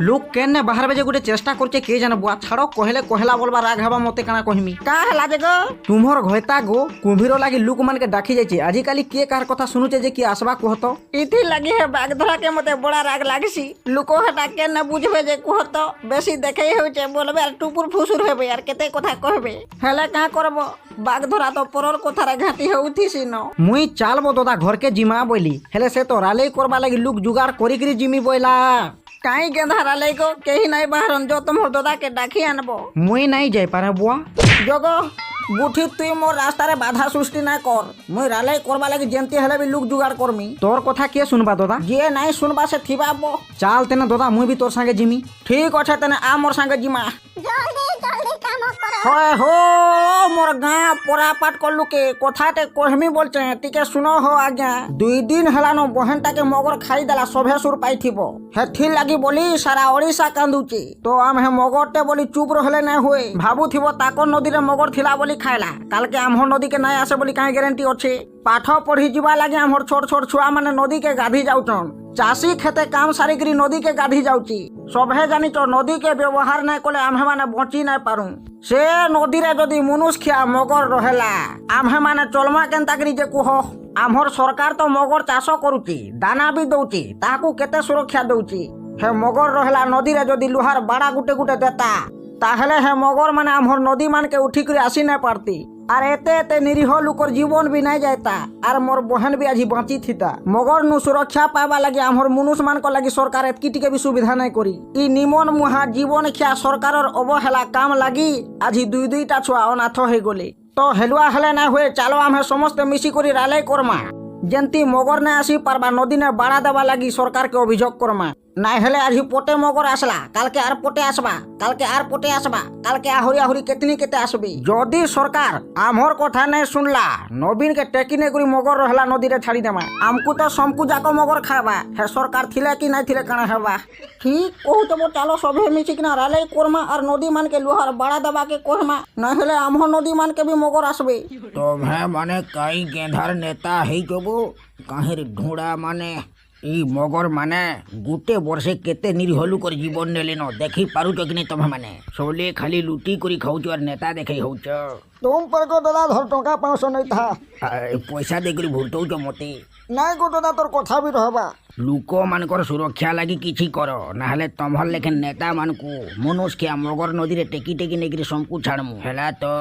লোক কেনে বাহারবে যে গোটে চেষ্টা করছে কে জানে বুয়া ছাড়ো কহেলে কহেলা বলবা রাগ হবা মতে কানা কহিমি কা হেলা যে গো তুমর ঘয়তা গো কুম্ভীর লাগি লোক মানকে ডাকি যাইছে আজিকালি কে কার কথা শুনুছে যে কি আসবা কহত ইথি লাগি হে বাঘ ধরাকে মতে বড়া রাগ লাগছি লোক হেটা কেনে বুঝবে যে কুহত বেশি দেখেই হচ্ছে বলবে আর টুপুর ফুসুর হবে আর কেতে কথা কহবে হেলে কা করব বাঘ ধরা তো পরর কথারে ঘাটি হউথিছি ন মুই চালবো দাদা ঘরকে জিমা বইলি হেলে সে তো রালেই করবা লাগি লোক জুগাড় করি জিমি বইলা কাই গেঁধারা লাইগো কেহি নাই বাহারন যো তোমার দাদাকে ডাকি আনবো মুই নাই যাই পারে বুয়া জগ বুঠি তুই মোর রাস্তারে বাধা সৃষ্টি না কর মুই রালাই করবা লাগি যেমতি হেলে বি লোক জুগাড় করমি তোর কথা কে শুনবা দাদা যে নাই শুনবা সে থিবাব চাল তেনে দাদা মুই বি তোর সঙ্গে জিমি ঠিক আছে তেনে আ মোর সঙ্গে জিমা জলদি জলদি কাম কর হয় হো মোর গাঁ পরা পাট করলুকে কথাতে কহমি বলছে টিকে শুনো হো আজ্ঞা 2 দিন হেলানো বহেনটাকে মগর খাই দেলা সভে সুর পাইথিব হেথি লাগি বলি সারা ওড়িশা কান্দুচি তো আমি হে মগরতে বলি চুপ রহলে না হুয়ে ভাবুথিব তাকর নদীরে মগর থিলা বলি খাইলা কালকে আমহর নদীকে নাই আসে বলি কাই গ্যারেন্টি আছে পাঠ পড়ি যা লাগে আমহর ছোট ছোট ছুয়া মানে নদীকে গাধি যাউছন চাষী খেতে কাম সারিকি নদীকে গাধি যাউছি সবে জানিছ নদীকে ব্যবহার নাই কলে আম্ভে মানে বঁচি নাই পারু সে নদীরে যদি মনুষ্যা মগর রহেলা আম্ভে মানে চলমা কেন্তাকরি যে কুহ আমর সরকার তো মগর চাষ করুচি দানা বি দউচি তাহাকু কেতে সুরক্ষা দউচি হে মগর রহেলা নদীরে যদি লুহার বাড়া গুটে গুটে দেতা তাহলে হে মগর মানে আমর নদী মানকে উঠি করে আসি না পারতি আর এতে এতে নিরীহ লোকর জীবন বি নাই যাইতা আর মোর বহেন বি আজি বাঁচি থিতা মগর নু সুরক্ষা পাইবা লাগি আমর মনুষ মানক লাগি সরকার এতকি টিকে বি সুবিধা নাই করি ই নিমন মুহা জীবন খিয়া সরকারের অবহেলা কাম লাগি আজি 2টা ছুয়া অনাথ হয়ে গলে তো হেলুয়া হেলে না হয়ে চালো আমে সমস্ত মিশি করি রালাই করমা যেমতি মগর না আসি পারবা নদী নে বাড়া দেবা লাগি সরকারকে অভিযোগ করমা নাই হেলে আজি পটে মগর আসলা কালকে আর পটে আসবা কালকে আর পটে আসবা কালকে আহুরি আহুরি কেতনি কেতে আসবি যদি সরকার আমর কথা নাই শুনলা নবীন কে টেকিনে করি মগর রহলা নদীরে ছাড়ি দেমা আমকু তো সমকু যাক মগর খাবা হে সরকার থিলে কি নাই থিলে কানা হেবা ঠিক কহুতব চালো সবে মিছি কিনা রালাই করমা আর নদী মানকে লুহার বাড়া দেবাকে কহমা না হলে আমহ নদী মানকে বি মগর আসবে तुम्हें माने कई गेंधार नेता ही जबो काहिर ढूंढा माने ई मगर माने गुटे वर्षे केते निरीह लोकर जीवन नेले न देखी पारुच कि नहीं तुम्हें माने सोले खाली लुटी करी खाऊच और नेता देखे होउच तुम पर को दादा धर टका 500 नहीं था पैसा देकरी भूलतौच मते নাই গো দাদা তোর কথা বি রহবা लोक मानकर सुरक्षा लगी किछि कर नाहले तमहर लेखन नेता मानकू मनुष्य के मगर नदी रे टेकी टेकी नेकरी समकू छाड़मु हेला तो